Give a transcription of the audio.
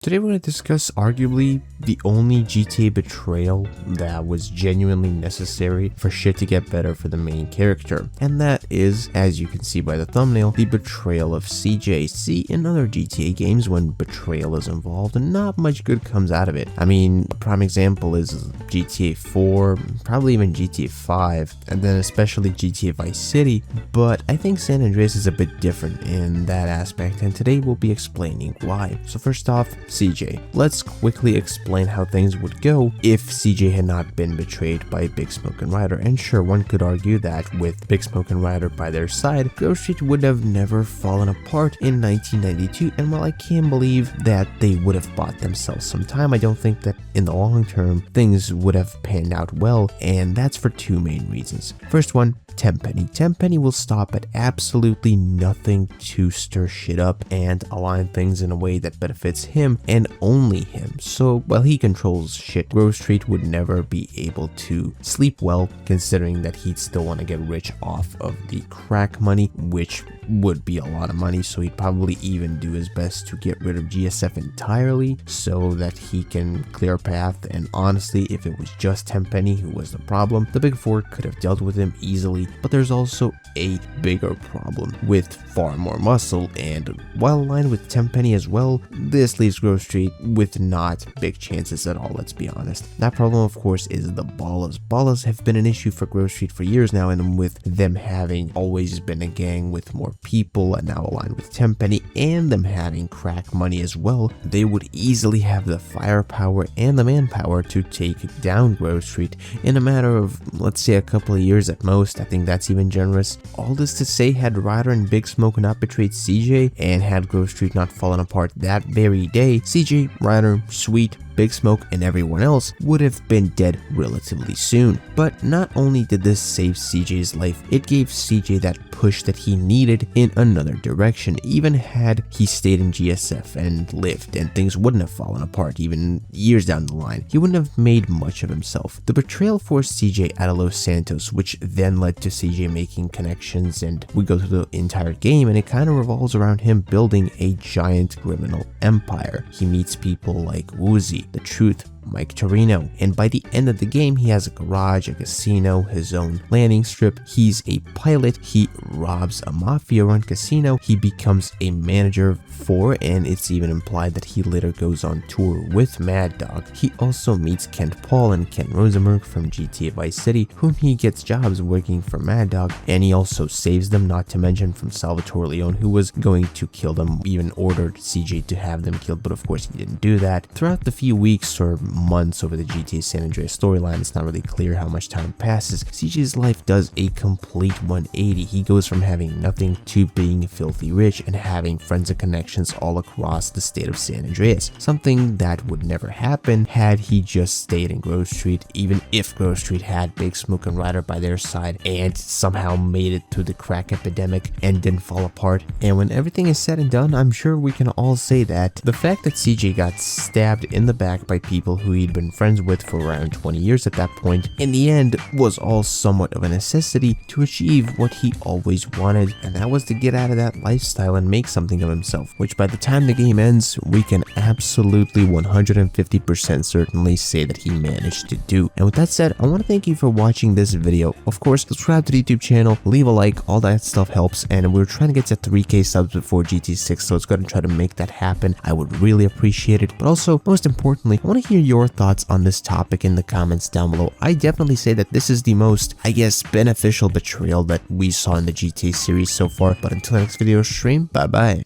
Today we're going to discuss arguably the only GTA betrayal that was genuinely necessary for shit to get better for the main character, and that is, as you can see by the thumbnail, the betrayal of CJ. See, in other GTA games, when betrayal is involved, not much good comes out of it. I mean, a prime example is GTA 4, probably even GTA 5, and then especially GTA Vice City, but I think San Andreas is a bit different in that aspect, and today we'll be explaining why. So first off, CJ. Let's quickly explain how things would go if CJ had not been betrayed by Big Smoke and Ryder. And sure, one could argue that with Big Smoke and Ryder by their side, Grove Street would have never fallen apart in 1992. And while I can't believe that they would have bought themselves some time, I don't think that in the long term things would have panned out well, and that's for two main reasons. First one, Tenpenny. Tenpenny will stop at absolutely nothing to stir shit up and align things in a way that benefits him and only him. So while he controls shit, Grove Street would never be able to sleep well, considering that he'd still want to get rich off of the crack money, which would be a lot of money. So he'd probably even do his best to get rid of GSF entirely so that he can clear a path. And honestly, if it was just Tenpenny who was the problem, the Big Four could have dealt with him easily. But there's also a bigger problem with far more muscle, and while aligned with Tenpenny as well, this leaves Grove Street with not big chances at all, let's be honest. That problem, of course, is the Ballas. Ballas have been an issue for Grove Street for years now, and with them having always been a gang with more people and now aligned with Tenpenny, and them having crack money as well, they would easily have the firepower and the manpower to take down Grove Street in a matter of, let's say, a couple of years at most. I think that's even generous. All this to say, had Ryder and Big Smoke not betrayed CJ and had Grove Street not fallen apart that very day, CJ, Ryder, Sweet, Big Smoke, and everyone else would have been dead relatively soon. But not only did this save CJ's life, it gave CJ that push that he needed in another direction. Even had he stayed in GSF and lived, and things wouldn't have fallen apart even years down the line, he wouldn't have made much of himself. The betrayal forced CJ out of Los Santos, which then led to CJ making connections, and we go through the entire game and it kind of revolves around him building a giant criminal empire. He meets people like Woozy, The Truth, Mike Torino, and by the end of the game he has a garage, a casino, his own landing strip, he's a pilot, he robs a mafia run casino, he becomes a manager for, and it's even implied that he later goes on tour with Mad Dog. He also meets Kent Paul and Ken Rosenberg from GTA Vice City, whom he gets jobs working for Mad Dog, and he also saves them, not to mention from Salvatore Leone, who was going to kill them, even ordered CJ to have them killed, but of course he didn't do that. Throughout the few weeks or months over the GTA San Andreas storyline, it's not really clear how much time passes. CJ's life does a complete 180. He goes from having nothing to being filthy rich and having friends and connections all across the state of San Andreas. Something that would never happen had he just stayed in Grove Street, even if Grove Street had Big Smoke and Ryder by their side and somehow made it through the crack epidemic and didn't fall apart. And when everything is said and done, I'm sure we can all say that the fact that CJ got stabbed in the back by people who he'd been friends with for around 20 years at that point, in the end was all somewhat of a necessity to achieve what he always wanted, and that was to get out of that lifestyle and make something of himself, which by the time the game ends, we can absolutely 150% certainly say that he managed to do. And with that said, I want to thank you for watching this video. Of course, subscribe to the YouTube channel, leave a like, all that stuff helps, and we're trying to get to 3K subs before GT6, so let's go ahead and try to make that happen. I would really appreciate it. But also, most importantly, I want to hear your thoughts on this topic in the comments down below. I definitely say that this is the most, I guess, beneficial betrayal that we saw in the GTA series so far. But until the next video stream, bye bye.